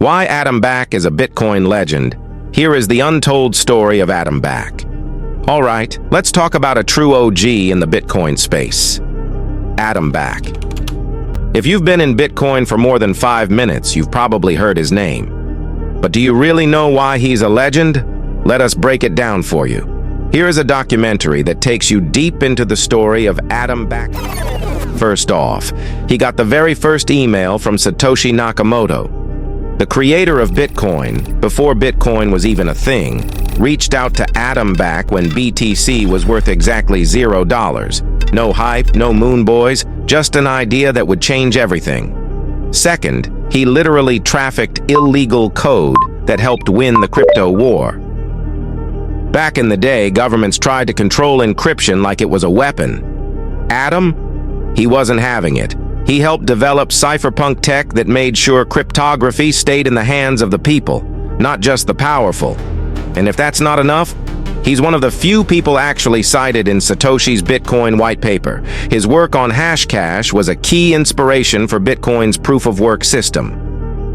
Why Adam Back is a Bitcoin legend. Here is the untold story of Adam Back. All right, let's talk about a true OG in the Bitcoin space. Adam Back. If you've been in Bitcoin for more than 5 minutes, you've probably heard his name. But do you really know why he's a legend? Let us break it down for you. Here is a documentary that takes you deep into the story of Adam Back. First off, he got the very first email from Satoshi Nakamoto. The creator of Bitcoin, before Bitcoin was even a thing, reached out to Adam Back when BTC was worth exactly $0. No hype, no moon boys, just an idea that would change everything. Second, he literally trafficked illegal code that helped win the crypto war. Back in the day, governments tried to control encryption like it was a weapon. Adam? He wasn't having it. He helped develop cypherpunk tech that made sure cryptography stayed in the hands of the people, not just the powerful. And if that's not enough, he's one of the few people actually cited in Satoshi's Bitcoin white paper. His work on Hashcash was a key inspiration for Bitcoin's proof-of-work system.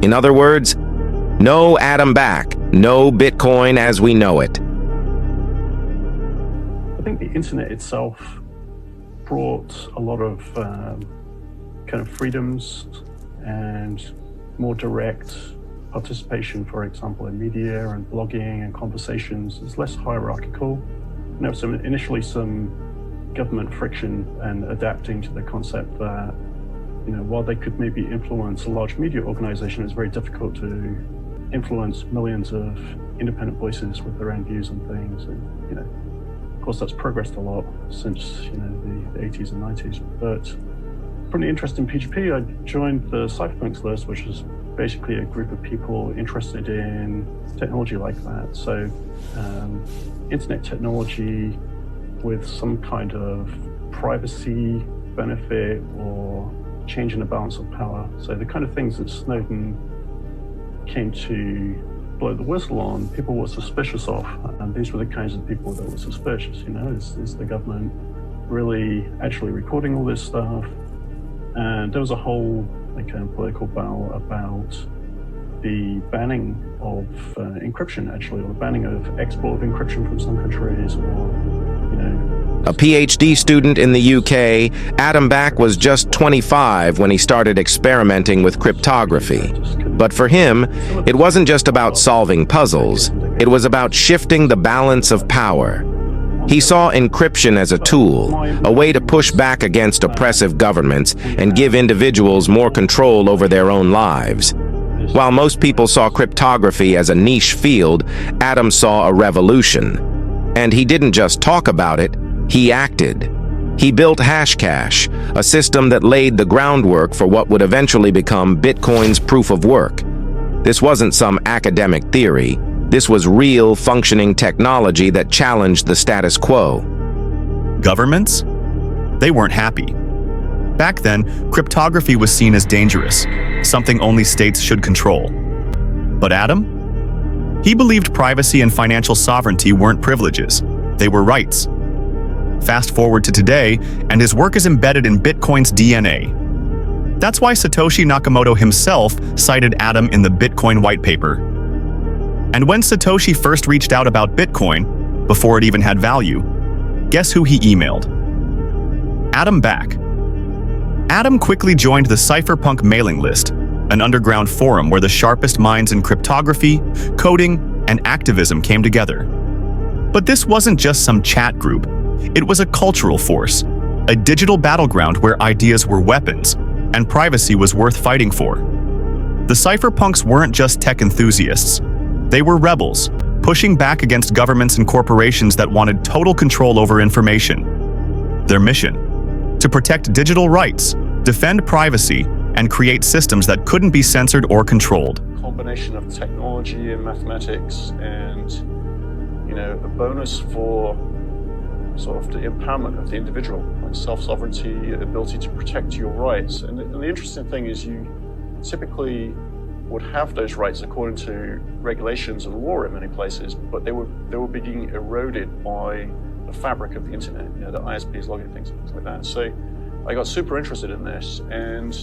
In other words, no Adam Back, no Bitcoin as we know it. I think the internet itself brought a lot of kind of freedoms and more direct participation, for example, in media and blogging and conversations. It's less hierarchical. Initially some government friction and adapting to the concept that, while they could maybe influence a large media organization, it's very difficult to influence millions of independent voices with their own views and things. And, of course, that's progressed a lot since, the 80s and 90s. But from the interest in PGP, I joined the Cypherpunks list, which is basically a group of people interested in technology like that. So internet technology with some kind of privacy benefit or change in the balance of power. So the kind of things that Snowden came to blow the whistle on, people were suspicious of. And these were the kinds of people that were suspicious, is the government really actually recording all this stuff? And there was a whole kind of political battle about the banning of encryption, actually, or the banning of export of encryption from some countries, or, A PhD student in the UK, Adam Back was just 25 when he started experimenting with cryptography. But for him, it wasn't just about solving puzzles, it was about shifting the balance of power. He saw encryption as a tool, a way to push back against oppressive governments and give individuals more control over their own lives. While most people saw cryptography as a niche field, Adam saw a revolution. And he didn't just talk about it, he acted. He built Hashcash, a system that laid the groundwork for what would eventually become Bitcoin's proof of work. This wasn't some academic theory. This was real, functioning technology that challenged the status quo. Governments? They weren't happy. Back then, cryptography was seen as dangerous, something only states should control. But Adam? He believed privacy and financial sovereignty weren't privileges, they were rights. Fast forward to today, and his work is embedded in Bitcoin's DNA. That's why Satoshi Nakamoto himself cited Adam in the Bitcoin white paper. And when Satoshi first reached out about Bitcoin, before it even had value, guess who he emailed? Adam Back. Adam quickly joined the Cypherpunk mailing list, an underground forum where the sharpest minds in cryptography, coding, and activism came together. But this wasn't just some chat group. It was a cultural force, a digital battleground where ideas were weapons, and privacy was worth fighting for. The Cypherpunks weren't just tech enthusiasts. They were rebels, pushing back against governments and corporations that wanted total control over information. Their mission? To protect digital rights, defend privacy, and create systems that couldn't be censored or controlled. A combination of technology and mathematics and, a bonus for sort of the empowerment of the individual, like self-sovereignty, ability to protect your rights. And the interesting thing is you typically would have those rights according to regulations and law in many places, but they were being eroded by the fabric of the internet, the ISPs logging things like that. So I got super interested in this, and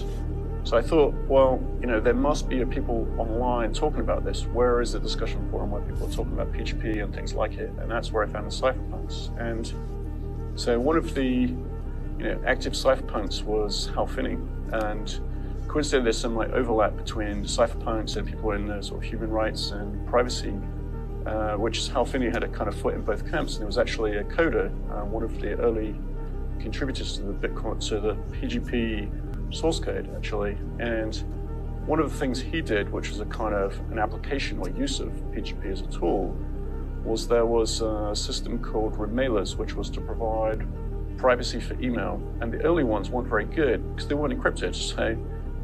So I thought, well, there must be people online talking about this. Where is the discussion forum where people are talking about PGP and things like it? And that's where I found the Cypherpunks. And so one of the active Cypherpunks was Hal Finney. And coincidentally, there's some overlap between the Cypherpunks and people in the sort of human rights and privacy, which Hal Finney had a kind of foot in both camps. And he was actually a coder, one of the early contributors to the PGP source code, actually. And one of the things he did, which was a kind of an application or use of PGP as a tool, was there was a system called remailers, which was to provide privacy for email. And the early ones weren't very good because they weren't encrypted. So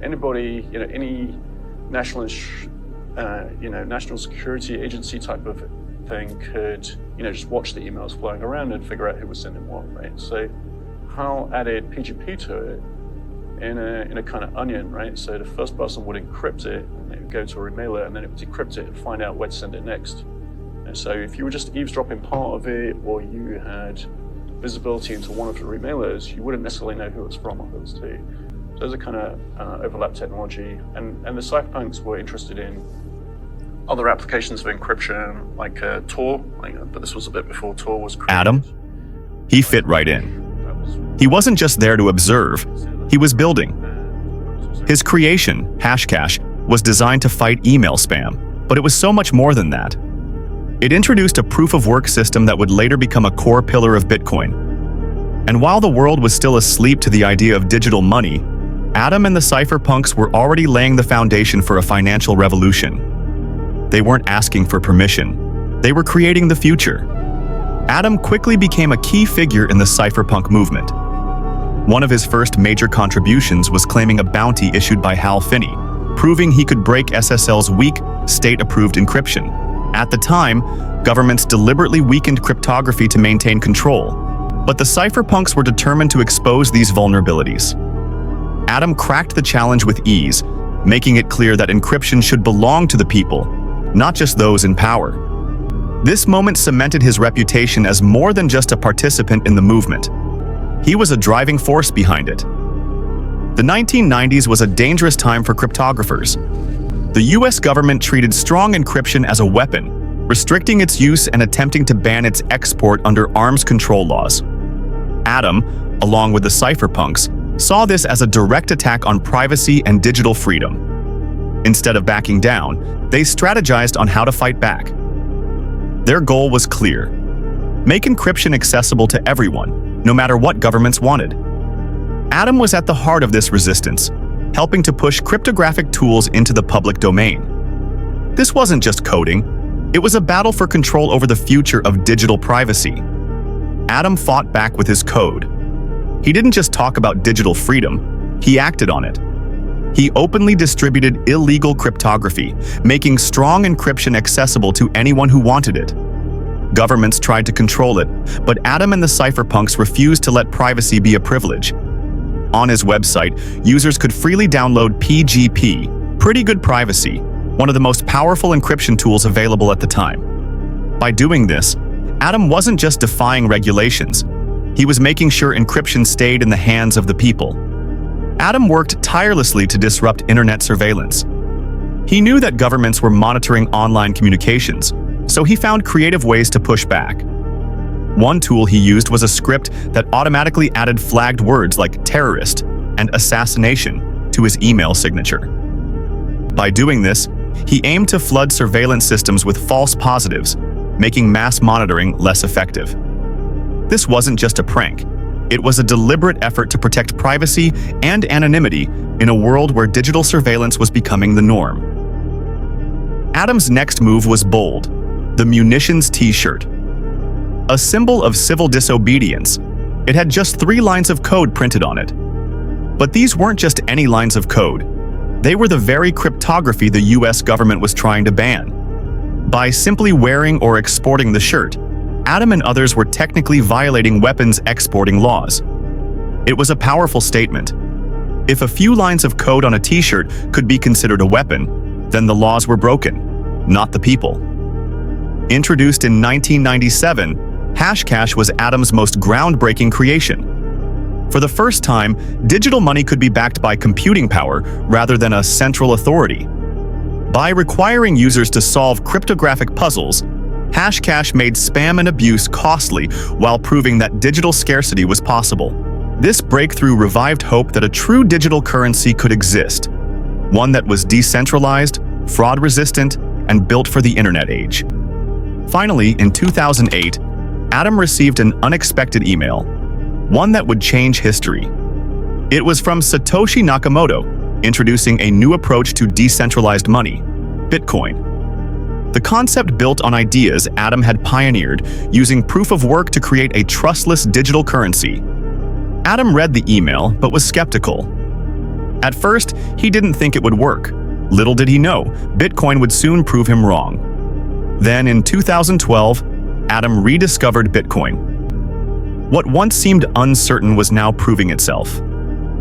anybody, any national security agency type of thing could, just watch the emails flowing around and figure out who was sending what, right? So Hal added PGP to it in a kind of onion, right? So the first person would encrypt it, and it would go to a remailer, and then it would decrypt it and find out where to send it next. And so if you were just eavesdropping part of it, or you had visibility into one of the remailers, you wouldn't necessarily know who it's from or who it's to. So there's a kind of overlap technology. And the Cypherpunks were interested in other applications of encryption, like Tor, but this was a bit before Tor was created. Adam, he fit right in. He wasn't just there to observe, he was building. His creation, Hashcash, was designed to fight email spam, but it was so much more than that. It introduced a proof-of-work system that would later become a core pillar of Bitcoin. And while the world was still asleep to the idea of digital money, Adam and the Cypherpunks were already laying the foundation for a financial revolution. They weren't asking for permission. They were creating the future. Adam quickly became a key figure in the cypherpunk movement. One of his first major contributions was claiming a bounty issued by Hal Finney, proving he could break SSL's weak, state-approved encryption. At the time, governments deliberately weakened cryptography to maintain control, but the cypherpunks were determined to expose these vulnerabilities. Adam cracked the challenge with ease, making it clear that encryption should belong to the people, not just those in power. This moment cemented his reputation as more than just a participant in the movement. He was a driving force behind it. The 1990s was a dangerous time for cryptographers. The US government treated strong encryption as a weapon, restricting its use and attempting to ban its export under arms control laws. Adam, along with the cypherpunks, saw this as a direct attack on privacy and digital freedom. Instead of backing down, they strategized on how to fight back. Their goal was clear: make encryption accessible to everyone, no matter what governments wanted. Adam was at the heart of this resistance, helping to push cryptographic tools into the public domain. This wasn't just coding, it was a battle for control over the future of digital privacy. Adam fought back with his code. He didn't just talk about digital freedom, he acted on it. He openly distributed illegal cryptography, making strong encryption accessible to anyone who wanted it. Governments tried to control it, but Adam and the cypherpunks refused to let privacy be a privilege. On his website, users could freely download PGP, Pretty Good Privacy, one of the most powerful encryption tools available at the time. By doing this, Adam wasn't just defying regulations, he was making sure encryption stayed in the hands of the people. Adam worked tirelessly to disrupt internet surveillance. He knew that governments were monitoring online communications, so he found creative ways to push back. One tool he used was a script that automatically added flagged words like terrorist and assassination to his email signature. By doing this, he aimed to flood surveillance systems with false positives, making mass monitoring less effective. This wasn't just a prank. It was a deliberate effort to protect privacy and anonymity in a world where digital surveillance was becoming the norm. Adam's next move was bold: the munitions T-shirt. A symbol of civil disobedience, it had just 3 lines of code printed on it. But these weren't just any lines of code. They were the very cryptography the US government was trying to ban. By simply wearing or exporting the shirt, Adam and others were technically violating weapons exporting laws. It was a powerful statement. If a few lines of code on a T-shirt could be considered a weapon, then the laws were broken, not the people. Introduced in 1997, Hashcash was Adam's most groundbreaking creation. For the first time, digital money could be backed by computing power rather than a central authority. By requiring users to solve cryptographic puzzles, Hashcash made spam and abuse costly while proving that digital scarcity was possible. This breakthrough revived hope that a true digital currency could exist, one that was decentralized, fraud-resistant, and built for the internet age. Finally, in 2008, Adam received an unexpected email, one that would change history. It was from Satoshi Nakamoto, introducing a new approach to decentralized money, Bitcoin. The concept built on ideas Adam had pioneered, using proof of work to create a trustless digital currency. Adam read the email, but was skeptical. At first, he didn't think it would work. Little did he know, Bitcoin would soon prove him wrong. Then, in 2012, Adam rediscovered Bitcoin. What once seemed uncertain was now proving itself.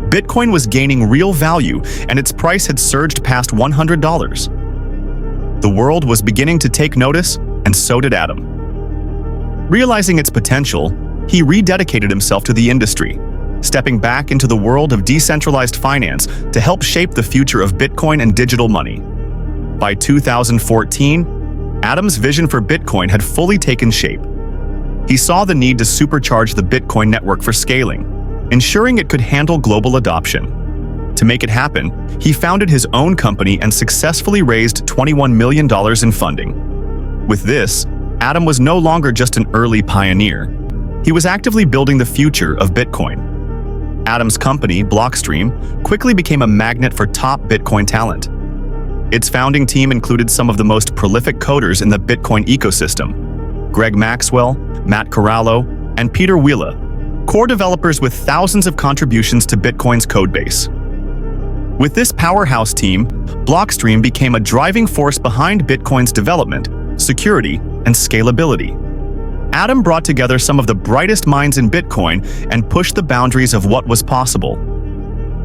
Bitcoin was gaining real value, and its price had surged past $100. The world was beginning to take notice, and so did Adam. Realizing its potential, he rededicated himself to the industry, stepping back into the world of decentralized finance to help shape the future of Bitcoin and digital money. By 2014, Adam's vision for Bitcoin had fully taken shape. He saw the need to supercharge the Bitcoin network for scaling, ensuring it could handle global adoption. To make it happen, he founded his own company and successfully raised $21 million in funding. With this, Adam was no longer just an early pioneer. He was actively building the future of Bitcoin. Adam's company, Blockstream, quickly became a magnet for top Bitcoin talent. Its founding team included some of the most prolific coders in the Bitcoin ecosystem: Greg Maxwell, Matt Corallo, and Peter Wheeler, core developers with thousands of contributions to Bitcoin's codebase. With this powerhouse team, Blockstream became a driving force behind Bitcoin's development, security, and scalability. Adam brought together some of the brightest minds in Bitcoin and pushed the boundaries of what was possible.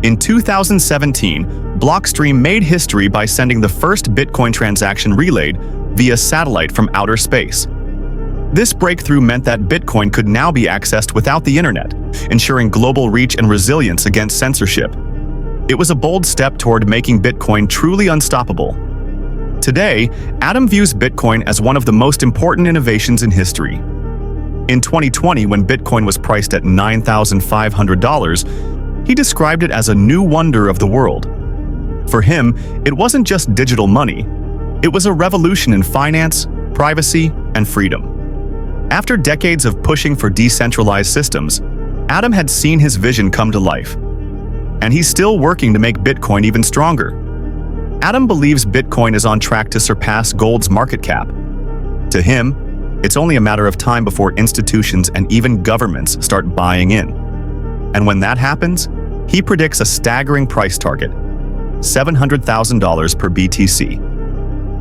In 2017, Blockstream made history by sending the first Bitcoin transaction relayed via satellite from outer space. This breakthrough meant that Bitcoin could now be accessed without the internet, ensuring global reach and resilience against censorship. It was a bold step toward making Bitcoin truly unstoppable. Today, Adam views Bitcoin as one of the most important innovations in history. In 2020, when Bitcoin was priced at $9,500, he described it as a new wonder of the world. For him, it wasn't just digital money. It was a revolution in finance, privacy, and freedom. After decades of pushing for decentralized systems, Adam had seen his vision come to life. And he's still working to make Bitcoin even stronger. Adam believes Bitcoin is on track to surpass gold's market cap. To him, it's only a matter of time before institutions and even governments start buying in. And when that happens, he predicts a staggering price target: $700,000 per BTC.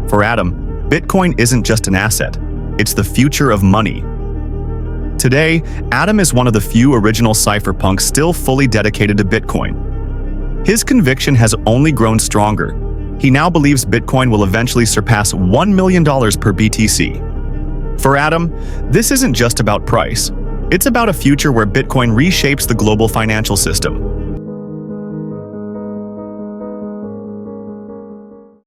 For Adam, Bitcoin isn't just an asset, it's the future of money. Today, Adam is one of the few original cypherpunks still fully dedicated to Bitcoin. His conviction has only grown stronger. He now believes Bitcoin will eventually surpass $1 million per BTC. For Adam, this isn't just about price. It's about a future where Bitcoin reshapes the global financial system.